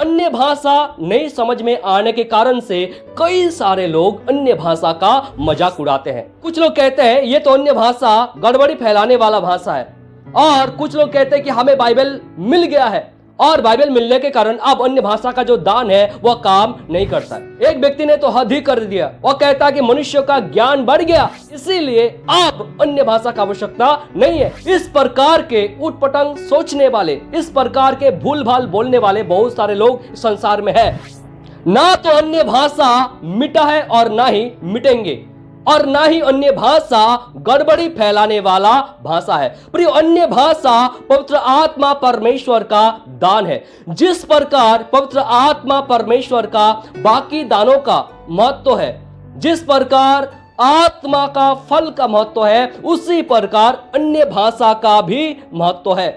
अन्य भाषा नहीं समझ में आने के कारण से कई सारे लोग अन्य भाषा का मजाक उड़ाते हैं। कुछ लोग कहते हैं ये तो अन्य भाषा गड़बड़ी फैलाने वाला भाषा है, और कुछ लोग कहते हैं कि हमें बाइबल मिल गया है और बाइबल मिलने के कारण अब अन्य भाषा का जो दान है वह काम नहीं करता है। एक व्यक्ति ने तो हद ही कर दिया, वह कहता है कि मनुष्य का ज्ञान बढ़ गया, इसीलिए अब अन्य भाषा का आवश्यकता नहीं है। इस प्रकार के उटपटांग सोचने वाले, इस प्रकार के भूल भाल बोलने वाले बहुत सारे लोग संसार में है। ना तो अन्य भाषा मिटा है और ना ही मिटेंगे, और ना ही अन्य भाषा गड़बड़ी फैलाने वाला भाषा है। प्रिय, अन्य भाषा पवित्र आत्मा परमेश्वर का दान है। जिस प्रकार पवित्र आत्मा परमेश्वर का बाकी दानों का महत्व है, जिस प्रकार आत्मा का फल का महत्व है, उसी प्रकार अन्य भाषा का भी महत्व है।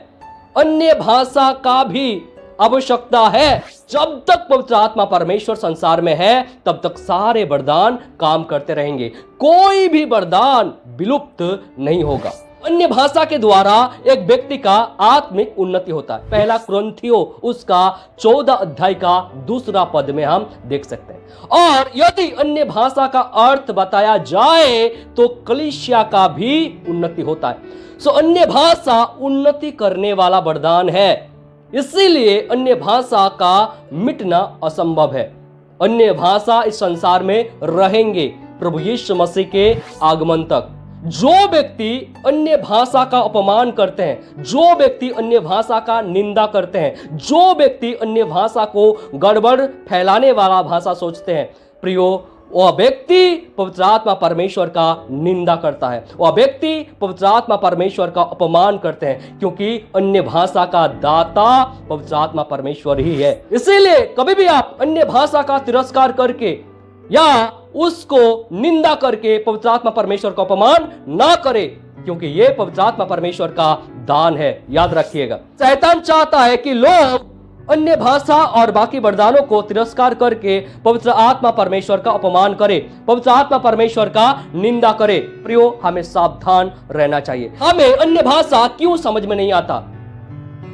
अन्य भाषा का भी आवश्यकता है। जब तक पवित्र आत्मा परमेश्वर संसार में है तब तक सारे वरदान काम करते रहेंगे, कोई भी वरदान विलुप्त नहीं होगा। अन्य भाषा के द्वारा एक व्यक्ति का आत्मिक उन्नति होता है। पहला कुरिन्थियों उसका 14 अध्याय का 2 पद में हम देख सकते हैं। और यदि अन्य भाषा का अर्थ बताया जाए तो कलीसिया का भी उन्नति होता है। सो अन्य भाषा उन्नति करने वाला वरदान है, इसीलिए अन्य भाषा का मिटना असंभव है। अन्य भाषा इस संसार में रहेंगे प्रभु यीशु मसीह के आगमन तक। जो व्यक्ति अन्य भाषा का अपमान करते हैं, जो व्यक्ति अन्य भाषा का निंदा करते हैं, जो व्यक्ति अन्य भाषा को गड़बड़ फैलाने वाला भाषा सोचते हैं, प्रियो, वह व्यक्ति पवित्र आत्मा परमेश्वर का निंदा करता है, वह व्यक्ति पवित्र आत्मा परमेश्वर का अपमान करते हैं, क्योंकि अन्य भाषा का दाता पवित्र आत्मा परमेश्वर ही है। इसीलिए कभी भी आप अन्य भाषा का तिरस्कार करके या उसको निंदा करके पवित्र आत्मा परमेश्वर का अपमान ना करें, क्योंकि यह पवित्र आत्मा परमेश्वर का दान है। याद रखिएगा, शैतान चाहता है कि लोग अन्य भाषा और बाकी वरदानों को तिरस्कार करके पवित्र आत्मा परमेश्वर का अपमान करे, पवित्र आत्मा परमेश्वर का निंदा करे। प्रियो, हमें सावधान रहना चाहिए। हमें अन्य भाषा क्यों समझ में नहीं आता?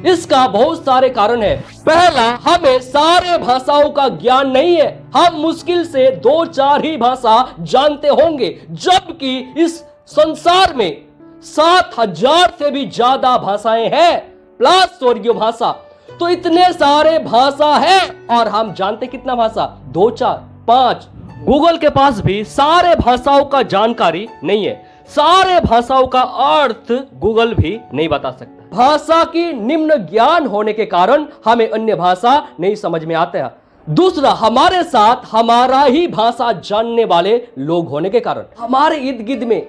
इसका बहुत सारे कारण है। पहला, हमें सारे भाषाओं का ज्ञान नहीं है। हम मुश्किल से 2-4 ही भाषा जानते होंगे, जबकि इस संसार में 7,000 से भी ज्यादा भाषाएं हैं, प्लस स्वर्गीय भाषा। तो इतने सारे भाषा है और हम जानते कितना भाषा? 2, 4, 5। गूगल के पास भी सारे भाषाओं का जानकारी नहीं है, सारे भाषाओं का अर्थ गूगल भी नहीं बता सकता। भाषा की निम्न ज्ञान होने के कारण हमें अन्य भाषा नहीं समझ में आते हैं। दूसरा, हमारे साथ हमारा ही भाषा जानने वाले लोग होने के कारण हमारे इर्द गिर्द में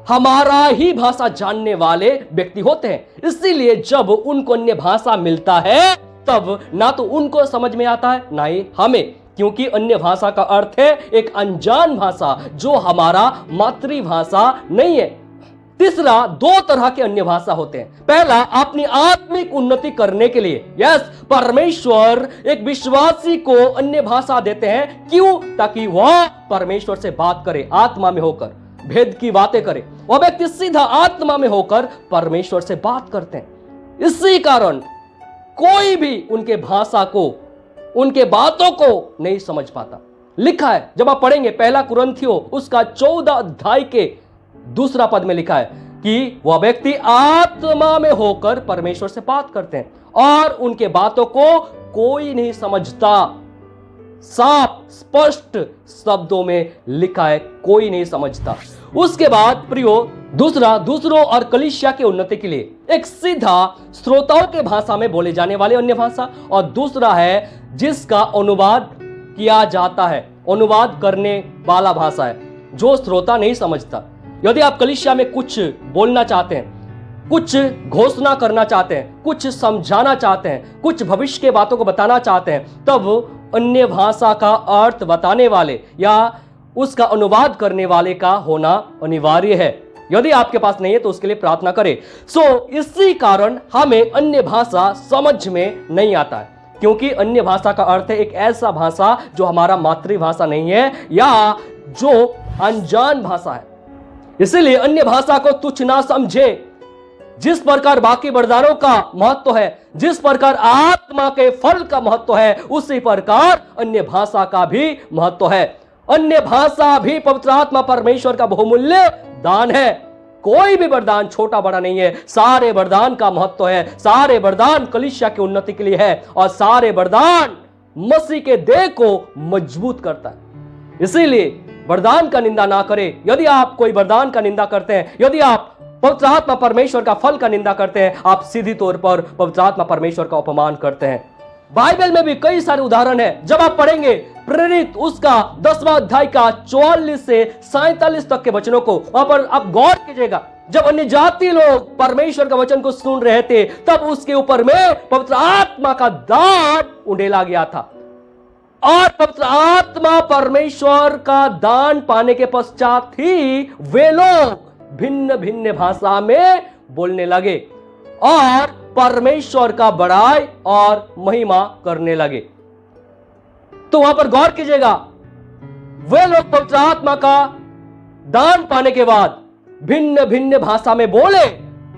हमारा ही भाषा जानने वाले व्यक्ति होते हैं। इसीलिए जब उनको अन्य भाषा मिलता है तब ना तो उनको समझ में आता है ना ही हमें, क्योंकि अन्य भाषा का अर्थ है एक अनजान भाषा जो हमारा मातृभाषा नहीं है। तीसरा, 2 तरह के अन्य भाषा होते हैं। पहला, अपनी आत्मिक उन्नति करने के लिए। यस, परमेश्वर एक विश्वासी को अन्य भाषा देते हैं। क्यों? ताकि वह परमेश्वर से बात करे, आत्मा में होकर भेद की बातें करे। वह व्यक्ति सीधा आत्मा में होकर परमेश्वर से बात करते हैं। इसी कारण कोई भी उनके भाषा को, उनके बातों को नहीं समझ पाता। लिखा है, जब आप पढ़ेंगे पहला कुरिन्थियों उसका 14 अध्याय के 2 पद में लिखा है कि वह व्यक्ति आत्मा में होकर परमेश्वर से बात करते हैं और उनके बातों को कोई नहीं समझता। साफ स्पष्ट शब्दों में लिखा है, कोई नहीं समझता। उसके बाद प्रियो, दूसरों और कलीसिया के उन्नति के लिए एक सीधा श्रोताओं के भाषा में बोले जाने वाले अन्य भाषा, और दूसरा है जिसका अनुवाद किया जाता है, अनुवाद करने वाला भाषा है जो श्रोता नहीं समझता। यदि आप कलीसिया में कुछ बोलना चाहते हैं, कुछ घोषणा करना चाहते हैं, कुछ समझाना चाहते हैं, कुछ भविष्य के बातों को बताना चाहते हैं, तब अन्य भाषा का अर्थ बताने वाले या उसका अनुवाद करने वाले का होना अनिवार्य है। यदि आपके पास नहीं है तो उसके लिए प्रार्थना करें। इसी कारण हमें अन्य भाषा समझ में नहीं आता है, क्योंकि अन्य भाषा का अर्थ है एक ऐसा भाषा जो हमारा मातृभाषा नहीं है या जो अनजान भाषा है। इसलिए अन्य भाषा को तुच्छ ना समझे। जिस प्रकार बाकी वरदानों का महत्व है, जिस प्रकार आत्मा के फल का महत्व है, उसी प्रकार अन्य भाषा का भी महत्व है। अन्य भाषा भी पवित्र आत्मा परमेश्वर का बहुमूल्य दान है। कोई भी वरदान छोटा बड़ा नहीं है, सारे वरदान का महत्व है। सारे वरदान कलीसिया की उन्नति के लिए है और सारे वरदान मसीह के देह को मजबूत करता है। इसीलिए वरदान का निंदा ना करें। यदि आप कोई वरदान का निंदा करते हैं, यदि आप पवित्र आत्मा परमेश्वर का फल का निंदा करते हैं, आप सीधी तौर पर पवित्र आत्मा परमेश्वर का अपमान करते हैं। बाइबल में भी कई सारे उदाहरण हैं। जब आप पढ़ेंगे प्रेरित उसका 10वां अध्याय का 44 से 47 तक के वचनों को, वहां पर आप गौर कीजिएगा। जब अन्य जाति लोग परमेश्वर का वचन को सुन रहे थे, तब उसके ऊपर में पवित्र आत्मा का दान उंडेला गया था और पवित्र आत्मा परमेश्वर का दान पाने के पश्चात ही वे लोग भिन्न भिन्न भाषा में बोलने लगे और परमेश्वर का बड़ाई और महिमा करने लगे। तो वहां पर गौर कीजिएगा, वे लोग पवित्र आत्मा का दान पाने के बाद भिन्न भिन्न भाषा में बोले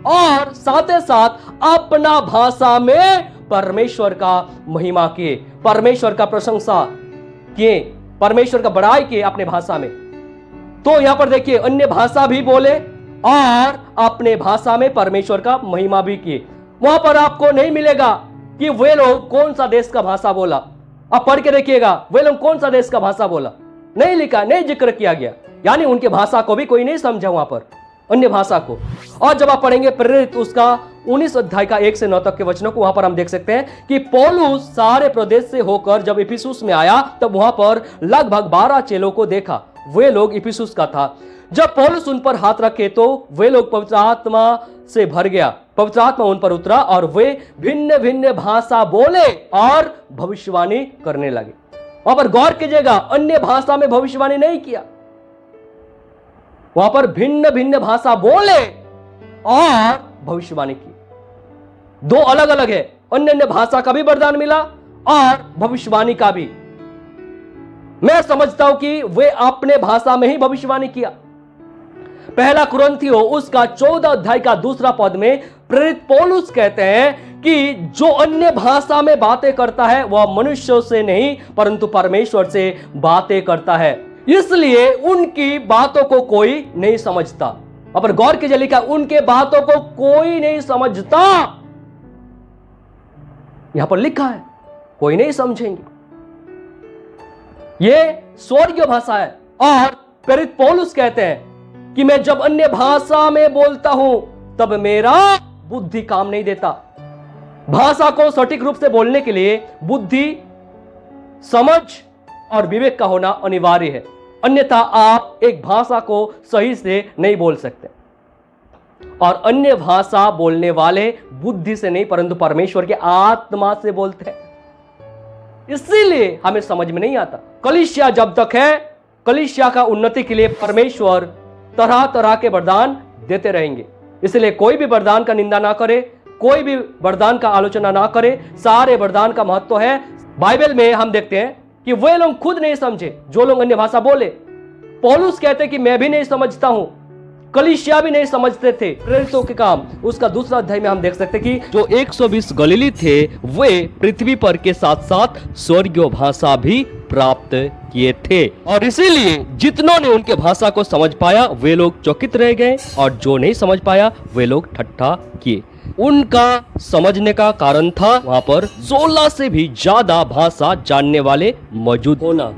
और साथ ही साथ अपना भाषा में परमेश्वर का महिमा किए, परमेश्वर का प्रशंसा किए, परमेश्वर का बड़ाई किए अपने भाषा में। तो यहां पर देखिए, अन्य भाषा भी बोले और अपने भाषा में परमेश्वर का महिमा भी किए। वहां पर आपको नहीं मिलेगा कि वे लोग कौन सा देश का भाषा बोला। आप पढ़ के देखिएगा, वे लोग कौन सा देश का भाषा बोला, नहीं लिखा, नहीं जिक्र किया गया। यानी उनके भाषा को भी कोई नहीं समझा वहां पर, अन्य भाषा को। और जब आप पढ़ेंगे प्रेरित उसका 19 अध्याय का 1 से 9 तक के वचनों को, वहां पर हम देख सकते हैं कि पौलुस सारे प्रदेश से होकर जब इफिसुस में आया, तब वहां पर लगभग 12 चेलों को देखा। वे लोग इफिसुस का था। जब पौलुस उन पर हाथ रखे तो वे लोग पवित्र आत्मा से भर गया, पवित्र आत्मा उन पर उतरा और वे भिन्न भिन्न भाषा बोले और भविष्यवाणी करने लगे। वहां पर गौर कीजिएगा, अन्य भाषा में भविष्यवाणी नहीं किया, वहां पर भिन्न भिन्न भाषा बोले और भविष्यवाणी की। दो अलग अलग है, अन्य अन्य भाषा का भी वरदान मिला और भविष्यवाणी का भी। मैं समझता हूं कि वे अपने भाषा में ही भविष्यवाणी किया। पहला कुरिन्थियों उसका 14 अध्याय का 2 पद में प्रेरित पौलुस कहते हैं कि जो अन्य भाषा में बातें करता है वह मनुष्यों से नहीं परंतु परमेश्वर से बातें करता है, इसलिए उनकी बातों को कोई नहीं समझता। पर गौर कीजिए, लिखा उनके बातों को कोई नहीं समझता। यहां पर लिखा है कोई नहीं समझेंगे। यह स्वर्गीय भाषा है और प्रेरित पौलुस कहते हैं कि मैं जब अन्य भाषा में बोलता हूं तब मेरा बुद्धि काम नहीं देता। भाषा को सटीक रूप से बोलने के लिए बुद्धि, समझ और विवेक का होना अनिवार्य है, अन्यथा आप एक भाषा को सही से नहीं बोल सकते। और अन्य भाषा बोलने वाले बुद्धि से नहीं परंतु परमेश्वर के आत्मा से बोलते हैं, इसीलिए हमें समझ में नहीं आता। कलीसिया जब तक है, कलीसिया का उन्नति के लिए परमेश्वर तरह तरह के वरदान देते रहेंगे। इसलिए कोई भी वरदान का निंदा ना करे, कोई भी वरदान का आलोचना ना करे। सारे वरदान का महत्व है। बाइबल में हम देखते हैं कि वे लोग खुद नहीं समझे जो लोग अन्य भाषा बोले। पौलुस कहते कि मैं भी नहीं समझता हूं, कलीसिया भी नहीं समझते थे। प्रेरितों के काम उसका 2 अध्याय में हम देख सकते कि जो 120 गलीली थे वे पृथ्वी पर के साथ साथ स्वर्गीय भाषा भी प्राप्त किए थे, और इसीलिए जितनों ने उनके भाषा को समझ पाया वे लोग चकित रह गए और जो नहीं समझ पाया वे लोग ठट्ठा किए। उनका समझने का कारण था वहां पर 16 से भी ज्यादा भाषा जानने वाले मौजूद होना।